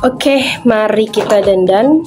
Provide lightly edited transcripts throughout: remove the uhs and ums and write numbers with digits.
Oke, mari kita dandan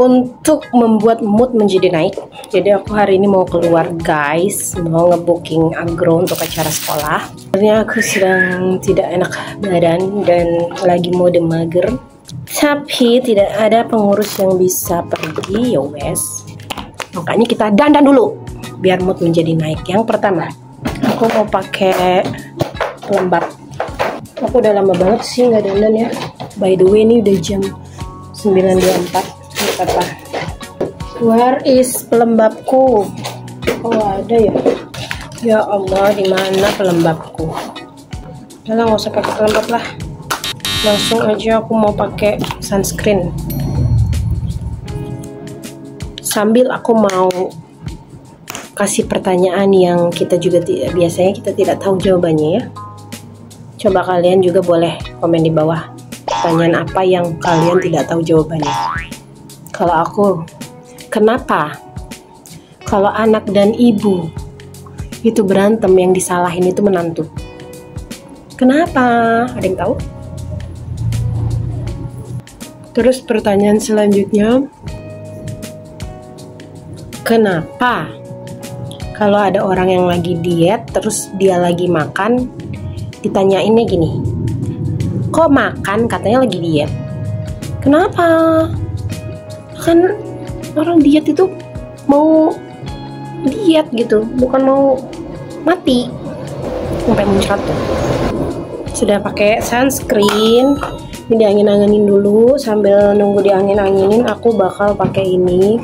untuk membuat mood menjadi naik. Jadi aku hari ini mau keluar guys, mau ngebooking agro untuk acara sekolah. Sebenarnya aku sedang tidak enak badan dan lagi mode mager. Tapi tidak ada pengurus yang bisa pergi, ya wes. Makanya kita dandan dulu biar mood menjadi naik. Yang pertama, aku mau pakai pelembab. Aku udah lama banget sih nggak dandan ya. By the way, ini udah jam 9.24. Nggak apa-apa. Where is pelembabku? Oh, ada ya. Ya Allah, di mana pelembabku? Udah lah, nggak usah pakai pelembab lah. Langsung aja aku mau pakai sunscreen. Sambil aku mau kasih pertanyaan yang kita juga biasanya kita tidak tahu jawabannya ya. Coba kalian juga boleh komen di bawah pertanyaan apa yang kalian tidak tahu jawabannya. Kalau aku, kenapa kalau anak dan ibu itu berantem yang disalahin itu menantu? Kenapa? Ada yang tahu? Terus pertanyaan selanjutnya, kenapa kalau ada orang yang lagi diet terus dia lagi makan ditanyainnya gini, kok makan katanya lagi diet? Kenapa? Kan orang diet itu mau diet gitu, bukan mau mati. Sampai muncrat tuh. Sudah pakai sunscreen, ini diangin-anginin dulu. Sambil nunggu diangin-anginin, aku bakal pakai ini.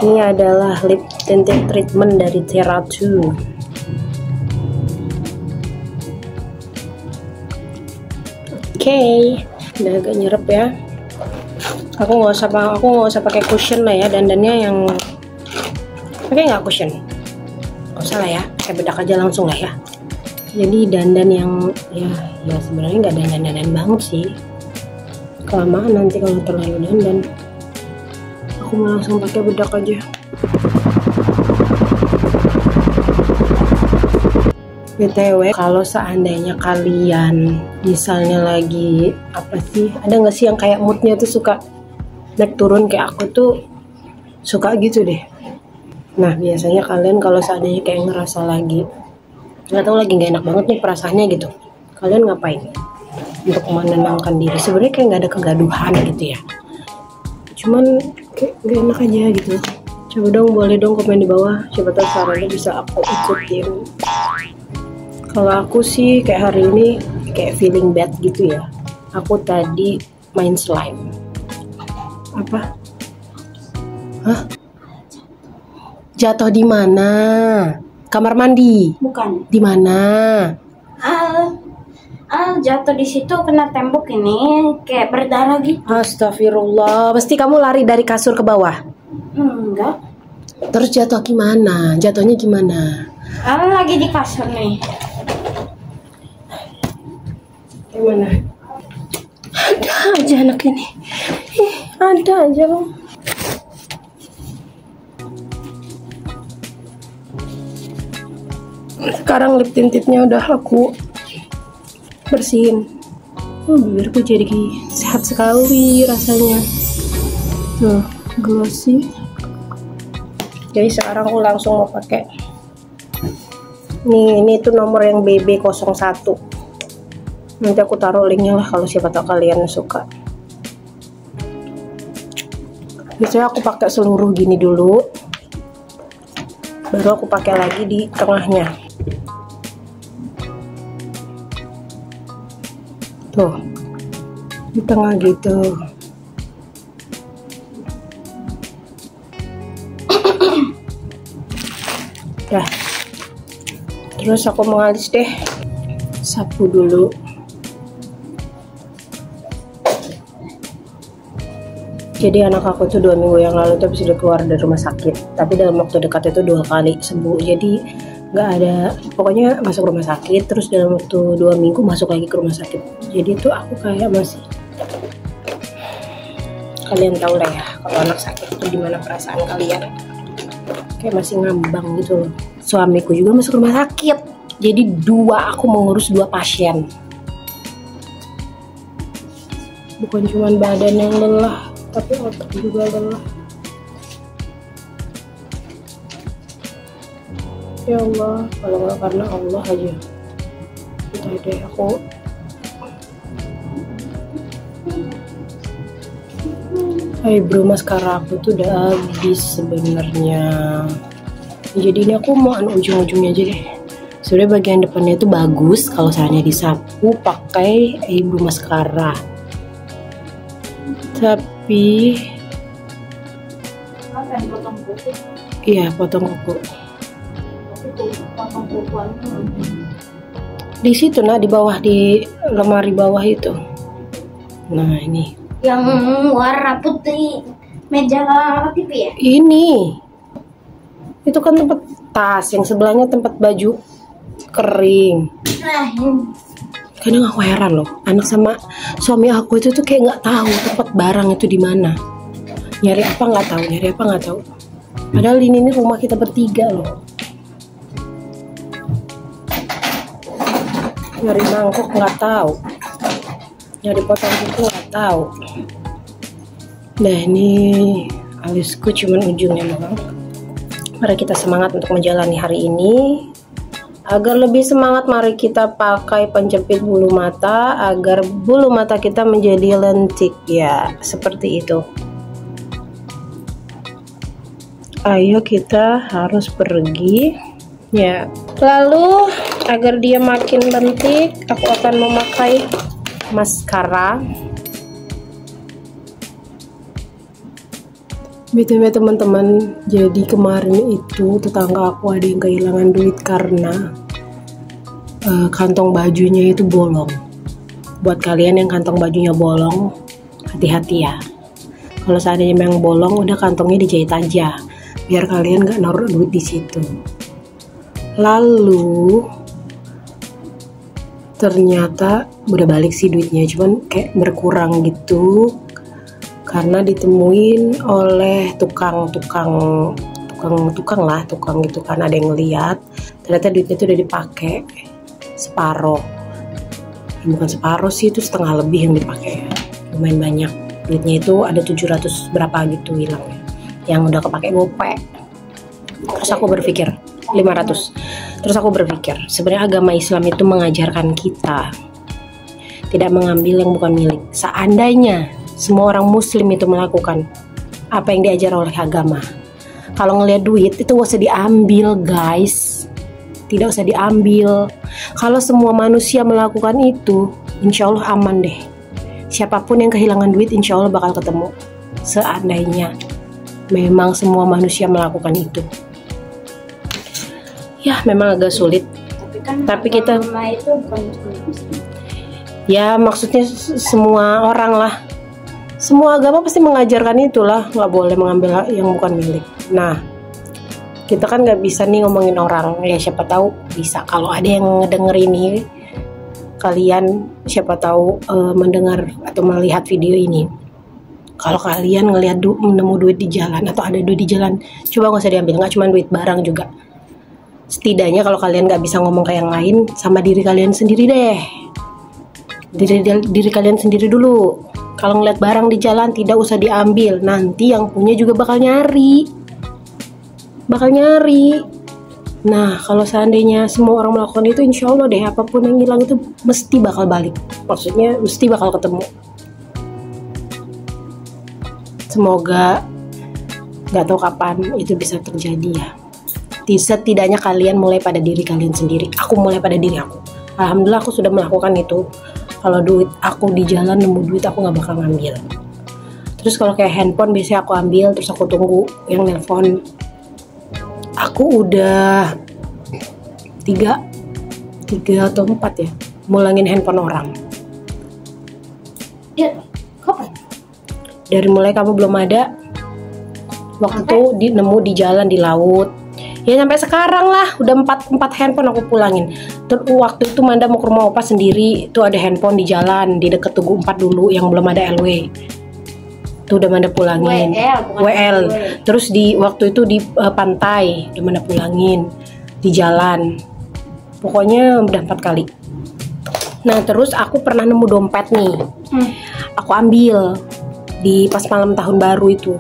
Ini adalah lip tinted treatment dari Terra2. Oke, udah agak nyerep ya. Aku nggak usah pakai cushion lah ya, dandannya yang pakai nggak cushion, nggak usah lah ya, pakai bedak aja langsung lah ya. Jadi dandan yang ya sebenarnya nggak dandan banget sih, kelamaan nanti kalau terlalu dandan. Aku mau langsung pakai bedak aja. BTW, kalau seandainya kalian misalnya lagi apa sih, ada nggak sih yang kayak moodnya tuh suka naik turun, kayak aku tuh suka gitu deh. Nah biasanya kalian kalau seandainya kayak ngerasa lagi nggak tahu, lagi nggak enak banget nih perasaannya gitu, kalian ngapain untuk menenangkan diri? Sebenarnya kayak nggak ada kegaduhan gitu ya, cuman kayak nggak enak aja gitu. Coba dong, boleh dong komen di bawah, siapa tahu sarannya bisa aku ikutin. Kalau aku sih kayak hari ini kayak feeling bad gitu ya. Aku tadi main slime. Apa? Hah? Jatuh di mana? Kamar mandi? Bukan. Di mana? Jatuh di situ kena tembok ini kayak berdarah gitu. Astagfirullah. Mesti kamu lari dari kasur ke bawah? Enggak. Terus jatuh gimana? Jatuhnya gimana? Lagi di kasur nih. Gimana? Ada aja anak ini. Ada aja loh. Sekarang lip tintednya udah aku bersihin. Bibirku jadi sehat sekali rasanya. Tuh, glossy. Jadi sekarang aku langsung mau pakai. Ini tuh nomor yang BB01. Nanti aku taruh linknya lah kalau siapa tahu kalian suka. Biasanya aku pakai seluruh gini dulu, baru aku pakai lagi di tengahnya. Tuh, di tengah gitu. Dah. Terus aku mau alis deh. Sapu dulu. Jadi anak aku tuh 2 minggu yang lalu tuh sudah keluar dari rumah sakit. Tapi dalam waktu dekat itu 2 kali sembuh. Jadi nggak ada, pokoknya masuk rumah sakit. Terus dalam waktu 2 minggu masuk lagi ke rumah sakit. Jadi tuh aku kayak masih, kalian tahu lah ya, kalau anak sakit itu gimana perasaan kalian. Kayak masih ngambang gitu loh. Suamiku juga masuk rumah sakit. Jadi aku mengurus 2 pasien. Bukan cuma badan yang lelah, tapi otak juga lelah. Ya Allah, kalau nggak karena Allah aja. Entah deh, aku eyebrow mascara aku tuh udah habis sebenarnya. Jadi ini aku mau ujung-ujungnya aja deh. Sebenarnya bagian depannya tuh bagus kalau misalnya disapu pakai eyebrow mascara. Tapi potong kuku. iya, potong kuku. Potong kuku Di situ nah, di bawah, di lemari bawah itu. Nah ini. yang warna putih, meja TV ya? Ini. Itu kan tempat tas, yang sebelahnya tempat baju kering. Nah, ini. Kadang aku heran loh, anak sama suami aku itu tuh kayak nggak tahu tempat barang itu di mana. Nyari apa nggak tahu. Padahal ini rumah kita bertiga loh. Nyari mangkok nggak tahu, nyari potong kuku nggak tahu. Nah ini alisku cuman ujungnya doang. Mari kita semangat untuk menjalani hari ini. Agar lebih semangat, mari kita pakai penjepit bulu mata agar bulu mata kita menjadi lentik ya, seperti itu. Ayo kita harus pergi ya. Lalu agar dia makin lentik, aku akan memakai maskara. BTW teman-teman, jadi kemarin itu tetangga aku ada yang kehilangan duit karena kantong bajunya itu bolong. Buat kalian yang kantong bajunya bolong, hati-hati ya. Kalau seandainya memang bolong, udah kantongnya dijahit aja, biar kalian nggak naruh duit di situ. Lalu ternyata udah balik sih duitnya, cuman kayak berkurang gitu. Karena ditemuin oleh tukang gitu kan, ada yang ngeliat ternyata duitnya itu udah dipakai separuh. Bukan separuh sih, itu setengah lebih yang dipakai, lumayan banyak. Duitnya itu ada 700 berapa gitu hilangnya, yang udah kepake gopek. Terus aku berpikir 500. Terus aku berpikir sebenarnya agama Islam itu mengajarkan kita tidak mengambil yang bukan milik. Seandainya semua orang muslim itu melakukan apa yang diajar oleh agama, kalau ngelihat duit itu gak usah diambil guys, tidak usah diambil. Kalau semua manusia melakukan itu, insya Allah aman deh. Siapapun yang kehilangan duit insya Allah bakal ketemu. Seandainya memang semua manusia melakukan itu, ya memang agak sulit. Tapi kita itu bukan ya, maksudnya semua orang lah, semua agama pasti mengajarkan itulah, nggak boleh mengambil yang bukan milik. Nah, kita kan nggak bisa nih ngomongin orang, ya siapa tahu bisa. Kalau ada yang ngedenger ini, kalian siapa tahu mendengar atau melihat video ini, kalau kalian ngelihat nemu duit di jalan atau ada duit di jalan, coba nggak usah diambil, nggak cuma duit, barang juga. Setidaknya kalau kalian nggak bisa ngomong ke yang lain, sama diri kalian sendiri deh. Diri kalian sendiri dulu. Kalau ngeliat barang di jalan tidak usah diambil, nanti yang punya juga bakal nyari. Nah, kalau seandainya semua orang melakukan itu, insya Allah deh, apapun yang hilang itu mesti bakal balik. Maksudnya mesti bakal ketemu. Semoga nggak tahu kapan itu bisa terjadi ya. Setidaknya kalian mulai pada diri kalian sendiri. Aku mulai pada diri aku. Alhamdulillah aku sudah melakukan itu. Kalau duit aku di jalan nemu duit, aku nggak bakal ngambil. Terus kalau kayak handphone biasanya aku ambil, terus aku tunggu yang nelpon. Aku udah 3 atau 4 ya mulangin handphone orang. Ya, kapan? Dari mulai kamu belum ada, waktu itu nemu di jalan, di laut. Ya sampai sekarang lah, udah 4 handphone aku pulangin. Terus waktu itu Manda mau ke rumah opa sendiri, tuh ada handphone di jalan, di deket Tugu 4 dulu yang belum ada LW. Tuh udah Manda pulangin. WL. Terus di waktu itu di pantai, udah Manda pulangin. Di jalan. Pokoknya udah 4 kali. Nah terus aku pernah nemu dompet nih. aku ambil di pas malam tahun baru itu.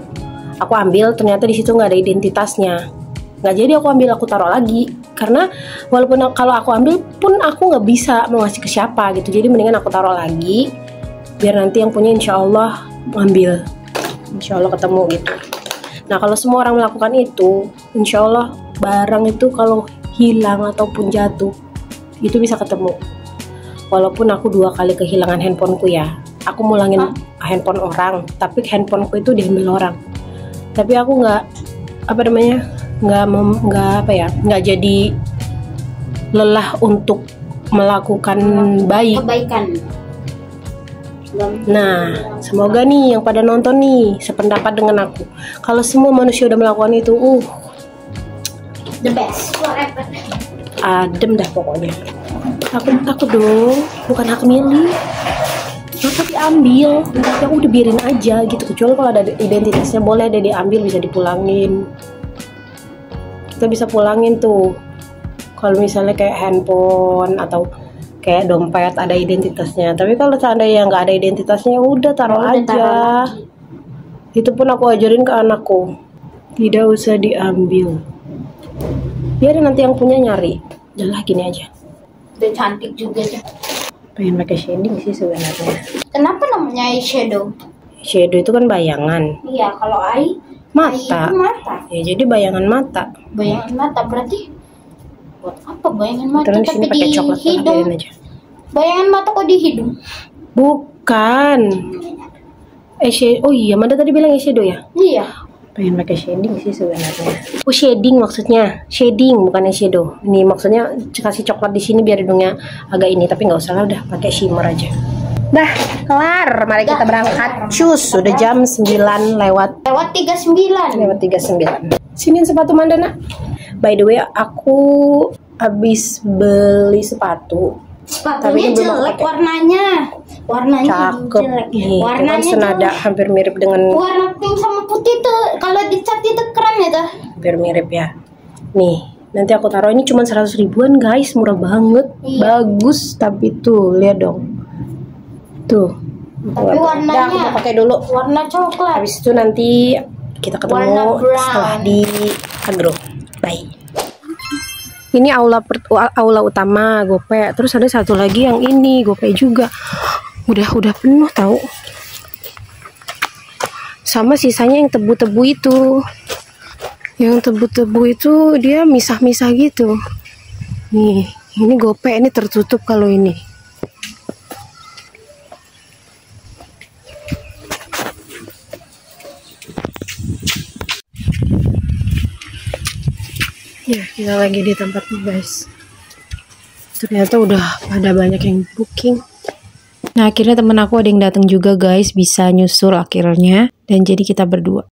Aku ambil, ternyata di situ nggak ada identitasnya. Nggak jadi aku ambil, aku taruh lagi. Karena walaupun kalau aku ambil pun aku nggak bisa mau ngasih ke siapa gitu. Jadi mendingan aku taruh lagi, biar nanti yang punya insya Allah ngambil. Insya Allah ketemu gitu. Nah kalau semua orang melakukan itu, insya Allah barang itu kalau hilang ataupun jatuh, itu bisa ketemu. Walaupun aku 2 kali kehilangan handphoneku ya. Aku mulangin handphone orang, tapi handphoneku itu diambil orang. Tapi aku nggak nggak jadi lelah untuk melakukan kebaikan. Nah, semoga nih yang pada nonton nih sependapat dengan aku. Kalau semua manusia udah melakukan itu, the best forever. Adem dah pokoknya. Aku dong, bukan hak milih. Maka diambil, ya udah biarin aja gitu. Kecuali kalau ada identitasnya boleh deh diambil, bisa dipulangin. Kita bisa pulangin tuh. Kalau misalnya kayak handphone atau kayak dompet ada identitasnya. Tapi kalau seandainya nggak ada identitasnya, udah taruh aja. Itu pun aku ajarin ke anakku, tidak usah diambil. Biarin nanti yang punya nyari. Udah gini aja. Udah cantik juga deh. Pengen pakai shading sih sebenarnya. Kenapa namanya eyeshadow? Shadow itu kan bayangan. Iya, kalau eye Mata. itu mata. Ya jadi bayangan mata. Bayangan mata berarti buat apa bayangan mata Terus di sini tapi pakai di coklat hidung? aja. Bayangan mata kok di hidung? Bukan. Oh iya, Manda tadi bilang eyeshadow ya? Iya. Pengen pakai shading sih sebenarnya. Oh shading maksudnya, shading bukan eyeshadow. Ini maksudnya kasih coklat di sini biar hidungnya agak ini, tapi nggak usah lah, udah pakai shimmer aja. Dah kelar, mari kita berangkat. Cus, sudah jam 9 lewat 39. Sini sepatu Manda nak. By the way, aku habis beli sepatu. Sepatunya Tapi belum jelek pakai. warnanya Cakep jelek. nih, Warnanya kan senada, jelek. hampir mirip dengan, Warna pink sama putih tuh kalau dicat itu keren ya tuh. hampir mirip ya. Nih, nanti aku taruh, ini cuma 100 ribuan guys, murah banget. Iya. Bagus, tapi tuh lihat dong. Tuh. Tapi warnanya Udah, aku mau pakai dulu. warna coklat. Habis itu nanti kita ketemu Warna brown. setelah di Agro. Bye. Ini aula utama Gope. Terus ada satu lagi yang ini Gope juga. Udah penuh tahu. Sama sisanya yang tebu-tebu itu. Yang tebu-tebu itu dia misah-misah gitu. Nih, ini Gope, ini tertutup kalau ini. Ya, kita lagi di tempat nih guys. Ternyata udah pada banyak yang booking. Nah, akhirnya temen aku ada yang datang juga guys, bisa nyusul akhirnya. Dan jadi kita berdua.